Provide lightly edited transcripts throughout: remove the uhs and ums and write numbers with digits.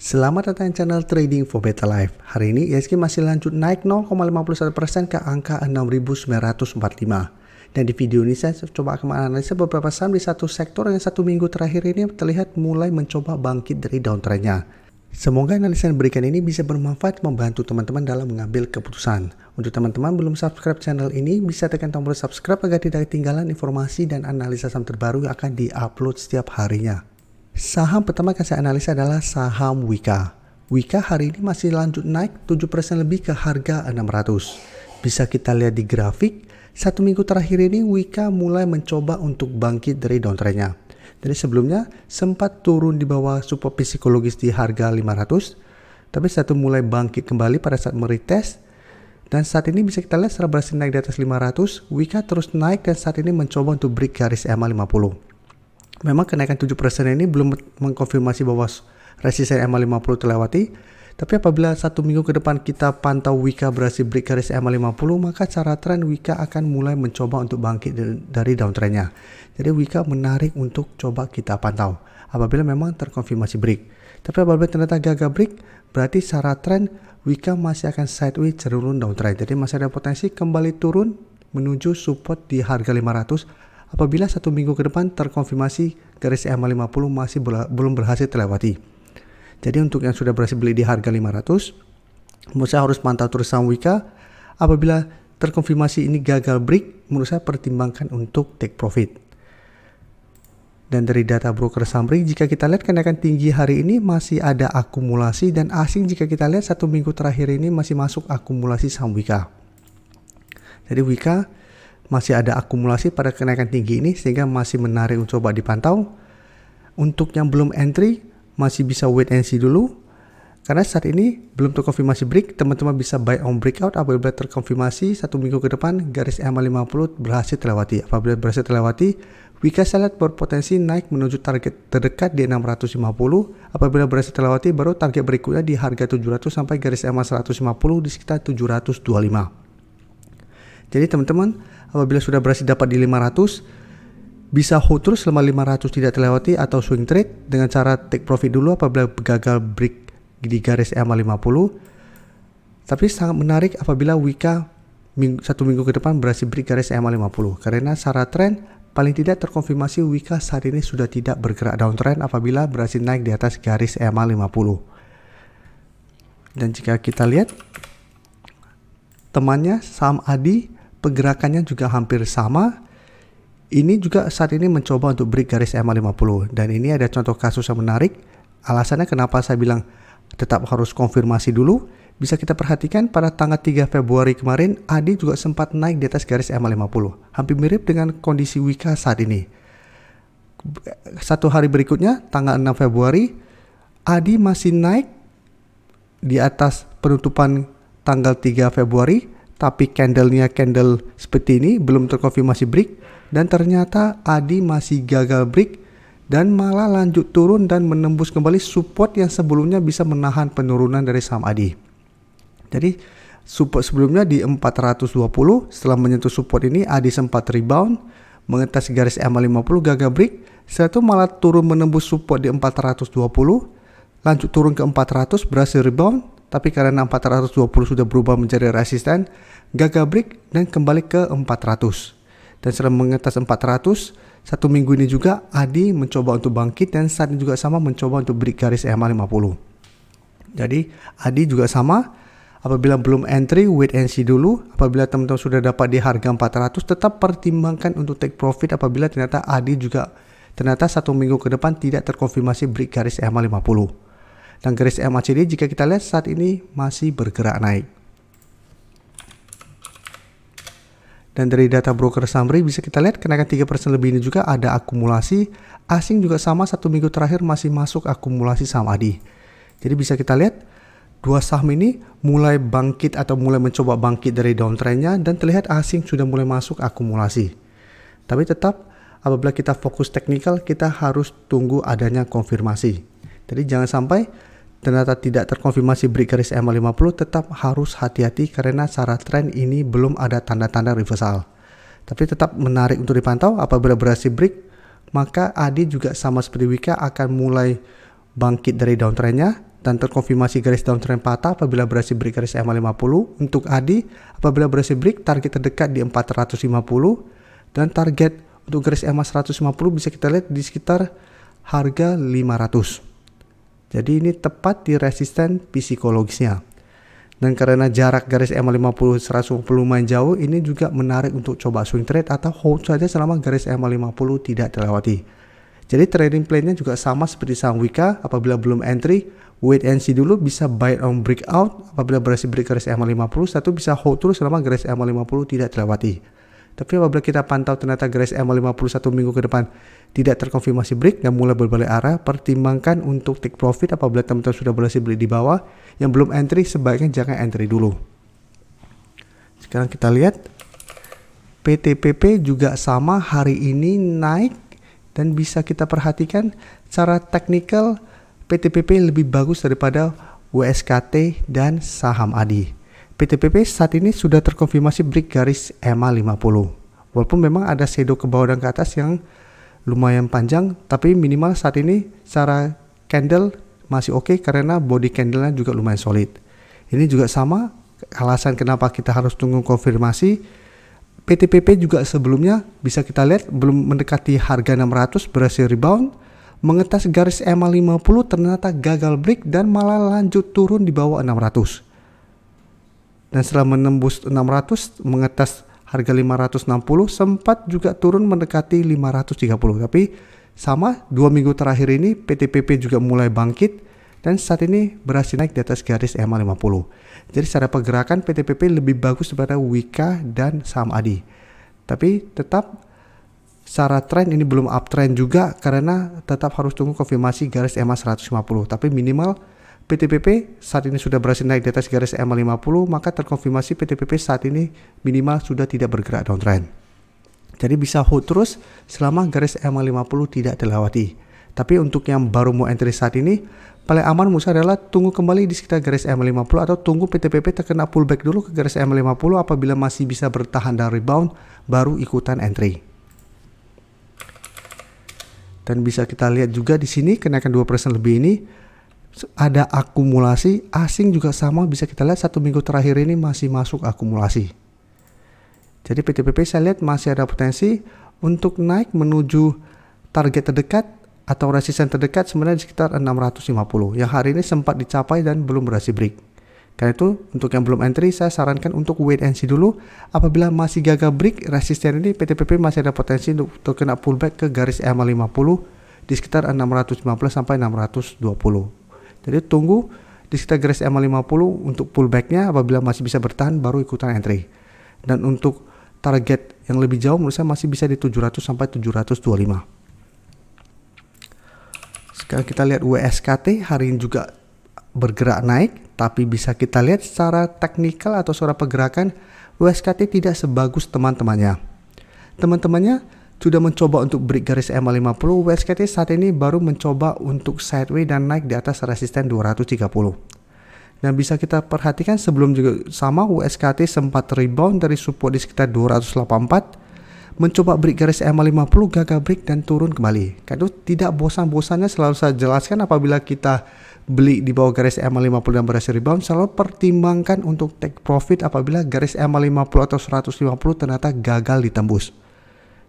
Selamat datang di channel Trading for Better Life. Hari ini IHSG masih lanjut naik 0,51% ke angka 6.945. Dan di video ini saya coba akan menganalisa beberapa saham di satu sektor yang satu minggu terakhir ini terlihat mulai mencoba bangkit dari downtrendnya. Semoga analisa yang diberikan ini bisa bermanfaat membantu teman-teman dalam mengambil keputusan. Untuk teman-teman belum subscribe channel ini, bisa tekan tombol subscribe agar tidak ketinggalan informasi dan analisa saham terbaru yang akan diupload setiap harinya. Saham pertama yang saya analisa adalah saham Wika. Wika hari ini masih lanjut naik 7% lebih ke harga 600. Bisa kita lihat di grafik, satu minggu terakhir ini Wika mulai mencoba untuk bangkit dari downtrendnya. Jadi sebelumnya sempat turun di bawah support psikologis di harga 500, tapi satu mulai bangkit kembali pada saat meretest. Dan saat ini bisa kita lihat setelah berhasil naik di atas 500, Wika terus naik dan saat ini mencoba untuk break garis EMA 50. Memang kenaikan 7% ini belum mengkonfirmasi bahwa resisten EMA 50 terlewati, tapi apabila satu minggu ke depan kita pantau Wika berhasil break garis EMA 50, maka cara tren Wika akan mulai mencoba untuk bangkit dari downtrendnya. Jadi Wika menarik untuk coba kita pantau apabila memang terkonfirmasi break. Tapi apabila ternyata gagal break, berarti secara tren Wika masih akan sideways cenderung downtrend. Jadi masih ada potensi kembali turun menuju support di harga 500. Apabila satu minggu ke depan terkonfirmasi garis EMA 50 masih belum berhasil terlewati. Jadi untuk yang sudah berhasil beli di harga 500, menurut saya harus pantau terus saham Wika. Apabila terkonfirmasi ini gagal break, menurut saya pertimbangkan untuk take profit. Dan dari data broker Summary, jika kita lihat kenaikan tinggi hari ini masih ada akumulasi, dan asing jika kita lihat satu minggu terakhir ini masih masuk akumulasi saham Wika. Jadi Wika masih ada akumulasi pada kenaikan tinggi ini sehingga masih menarik untuk coba dipantau. Untuk yang belum entry masih bisa wait and see dulu, karena saat ini belum terkonfirmasi break. Teman-teman bisa buy on breakout apabila terkonfirmasi satu minggu ke depan garis EMA 50 berhasil terlewati. Apabila berhasil terlewati, Wika saya lihat berpotensi naik menuju target terdekat di 650. Apabila berhasil terlewati, baru target berikutnya di harga 700 sampai garis EMA 150 di sekitar 725. Jadi teman-teman, apabila sudah berhasil dapat di 500, bisa hold terus selama 500 tidak terlewati atau swing trade dengan cara take profit dulu apabila gagal break di garis EMA 50. Tapi sangat menarik apabila Wika satu minggu ke depan berhasil break garis EMA 50, karena secara tren paling tidak terkonfirmasi Wika saat ini sudah tidak bergerak downtrend apabila berhasil naik di atas garis EMA 50. Dan jika kita lihat temannya saham Adi, pergerakannya juga hampir sama. Ini juga saat ini mencoba untuk break garis EMA 50. Dan ini ada contoh kasus yang menarik. Alasannya kenapa saya bilang tetap harus konfirmasi dulu. Bisa kita perhatikan pada tanggal 3 Februari kemarin, Adi juga sempat naik di atas garis EMA 50. Hampir mirip dengan kondisi Wika saat ini. Satu hari berikutnya, tanggal 6 Februari, Adi masih naik di atas penutupan tanggal 3 Februari. Tapi candle seperti ini belum terkonfirmasi break, dan ternyata Adi masih gagal break dan malah lanjut turun dan menembus kembali support yang sebelumnya bisa menahan penurunan dari saham Adi. Jadi support sebelumnya di 420, setelah menyentuh support ini Adi sempat rebound mengetas garis EMA 50, gagal break. Setelah itu malah turun menembus support di 420, lanjut turun ke 400, berhasil rebound. Tapi karena 420 sudah berubah menjadi resisten, gagal break dan kembali ke 400. Dan setelah mengetas 400, satu minggu ini juga Adi mencoba untuk bangkit dan saat ini juga sama mencoba untuk break garis EMA 50. Jadi Adi juga sama, apabila belum entry wait and see dulu. Apabila teman-teman sudah dapat di harga 400, tetap pertimbangkan untuk take profit apabila ternyata Adi juga ternyata satu minggu ke depan tidak terkonfirmasi break garis EMA 50. Dan garis MACD jika kita lihat saat ini masih bergerak naik. Dan dari data broker Summary bisa kita lihat kenaikan 3% lebih ini juga ada akumulasi. Asing juga sama, satu minggu terakhir masih masuk akumulasi saham Adi. Jadi bisa kita lihat dua saham ini mulai bangkit atau mulai mencoba bangkit dari downtrendnya, dan terlihat asing sudah mulai masuk akumulasi. Tapi tetap apabila kita fokus teknikal, kita harus tunggu adanya konfirmasi. Jadi jangan sampai ternyata tidak terkonfirmasi break garis EMA 50, tetap harus hati-hati karena secara tren ini belum ada tanda-tanda reversal. Tapi tetap menarik untuk dipantau. Apabila berhasil break, maka Adi juga sama seperti Wika akan mulai bangkit dari downtrendnya dan terkonfirmasi garis downtrend patah apabila berhasil break garis EMA 50. Untuk ADI, apabila berhasil break, target terdekat di 450 dan target untuk garis EMA 150 bisa kita lihat di sekitar harga 500. Jadi ini tepat di resisten psikologisnya. Dan karena jarak garis EMA 50 150 lumayan jauh, ini juga menarik untuk coba swing trade atau hold saja selama garis EMA 50 tidak terlewati. Jadi trading plan-nya juga sama seperti saham Wika, apabila belum entry, wait and see dulu, bisa buy on breakout, apabila berhasil break garis EMA 50, satu bisa hold terus selama garis EMA 50 tidak terlewati. Tapi apabila kita pantau ternyata garis EMA 50 1 minggu ke depan tidak terkonfirmasi break dan mulai berbalik arah, pertimbangkan untuk take profit apabila teman-teman sudah berhasil beli di bawah. Yang belum entry sebaiknya jangan entry dulu. Sekarang kita lihat PTPP juga sama, hari ini naik. Dan bisa kita perhatikan secara teknikal PTPP lebih bagus daripada WSKT dan saham ADI. PTPP saat ini sudah terkonfirmasi break garis EMA 50. Walaupun memang ada shadow ke bawah dan ke atas yang lumayan panjang, tapi minimal saat ini secara candle masih oke karena body candle-nya juga lumayan solid. Ini juga sama alasan kenapa kita harus tunggu konfirmasi. PTPP juga sebelumnya bisa kita lihat belum mendekati harga 600, berhasil rebound, mengetas garis EMA 50 ternyata gagal break dan malah lanjut turun di bawah 600. Dan setelah menembus 600 mengetas harga 560 sempat juga turun mendekati 530. Tapi sama 2 minggu terakhir ini PTPP juga mulai bangkit dan saat ini berhasil naik di atas garis EMA 50. Jadi secara pergerakan PTPP lebih bagus daripada Wika dan saham ADI. Tapi tetap secara tren ini belum uptrend juga karena tetap harus tunggu konfirmasi garis EMA 150. Tapi minimal PTPP saat ini sudah berhasil naik di atas garis EMA 50, maka terkonfirmasi PTPP saat ini minimal sudah tidak bergerak downtrend. Jadi bisa hold terus selama garis EMA 50 tidak terlewati. Tapi untuk yang baru mau entry saat ini, paling aman menurut saya adalah tunggu kembali di sekitar garis EMA 50 atau tunggu PTPP terkena pullback dulu ke garis EMA 50. Apabila masih bisa bertahan dan rebound, baru ikutan entry. Dan bisa kita lihat juga di sini kenaikan 2% lebih ini ada akumulasi. Asing juga sama, bisa kita lihat 1 minggu terakhir ini masih masuk akumulasi. Jadi PTPP saya lihat masih ada potensi untuk naik menuju target terdekat atau resisten terdekat sebenarnya di sekitar 650 yang hari ini sempat dicapai dan belum berhasil break. Karena itu untuk yang belum entry saya sarankan untuk wait and see dulu. Apabila masih gagal break resisten ini, PTPP masih ada potensi untuk terkena pullback ke garis EMA 50 di sekitar 615 sampai 620. Jadi tunggu di sekitar garis EMA 50 untuk pullbacknya, apabila masih bisa bertahan baru ikutan entry. Dan untuk target yang lebih jauh menurut saya masih bisa di 700 sampai 725. Sekarang kita lihat WSKT hari ini juga bergerak naik, tapi bisa kita lihat secara teknikal atau secara pergerakan WSKT tidak sebagus teman-temannya. Teman-temannya sudah mencoba untuk break garis EMA 50, WSKT saat ini baru mencoba untuk sideways dan naik di atas resisten 230. Dan bisa kita perhatikan sebelum juga sama WSKT sempat rebound dari support di sekitar 284. Mencoba break garis EMA 50, gagal break dan turun kembali. Karena itu tidak bosan-bosannya selalu saya jelaskan apabila kita beli di bawah garis EMA 50 dan berhasil rebound, selalu pertimbangkan untuk take profit apabila garis EMA 50 atau 150 ternyata gagal ditembus.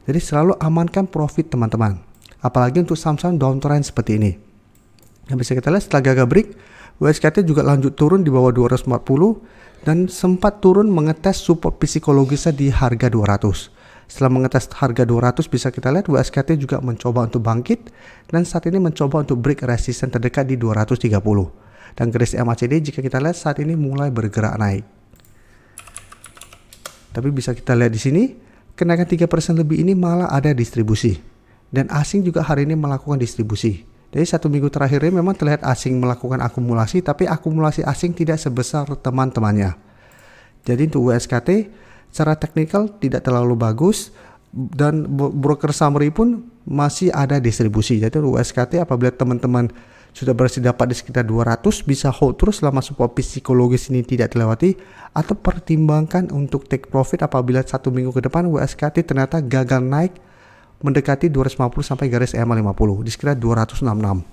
Jadi selalu amankan profit teman-teman. Apalagi untuk saham-saham downtrend seperti ini. Yang bisa kita lihat setelah gagal break, WSKT juga lanjut turun di bawah 240 dan sempat turun mengetes support psikologisnya di harga 200. Setelah mengetes harga 200 bisa kita lihat WSKT juga mencoba untuk bangkit dan saat ini mencoba untuk break resisten terdekat di 230. Dan garis MACD jika kita lihat saat ini mulai bergerak naik. Tapi bisa kita lihat di sini kenaikan 3% lebih ini malah ada distribusi. Dan asing juga hari ini melakukan distribusi. Jadi 1 minggu terakhir ini memang terlihat asing melakukan akumulasi, tapi akumulasi asing tidak sebesar teman-temannya. Jadi untuk WSKT secara teknikal tidak terlalu bagus dan broker summary pun masih ada distribusi. Jadi WSKT apabila teman-teman sudah berhasil dapat di sekitar 200 bisa hold terus selama support psikologis ini tidak terlewati, atau pertimbangkan untuk take profit apabila 1 minggu ke depan WSKT ternyata gagal naik mendekati 250 sampai garis EMA 50 di sekitar 266.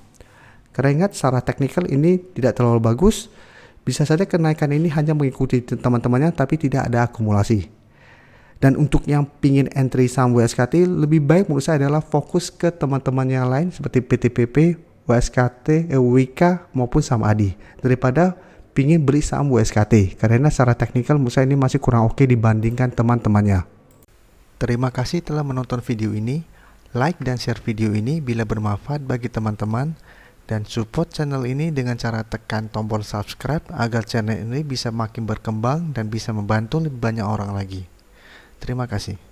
Karena ingat secara teknikal ini tidak terlalu bagus. Bisa saja kenaikan ini hanya mengikuti teman-temannya tapi tidak ada akumulasi. Dan untuk yang pingin entry saham WSKT, lebih baik menurut saya adalah fokus ke teman-teman yang lain seperti PTPP, WSKT, WIKA maupun saham ADI daripada pingin beli saham WSKT. Karena secara teknikal menurut saya ini masih kurang oke dibandingkan teman-temannya. Terima kasih telah menonton video ini. Like dan share video ini bila bermanfaat bagi teman-teman. Dan support channel ini dengan cara tekan tombol subscribe agar channel ini bisa makin berkembang dan bisa membantu lebih banyak orang lagi. Terima kasih.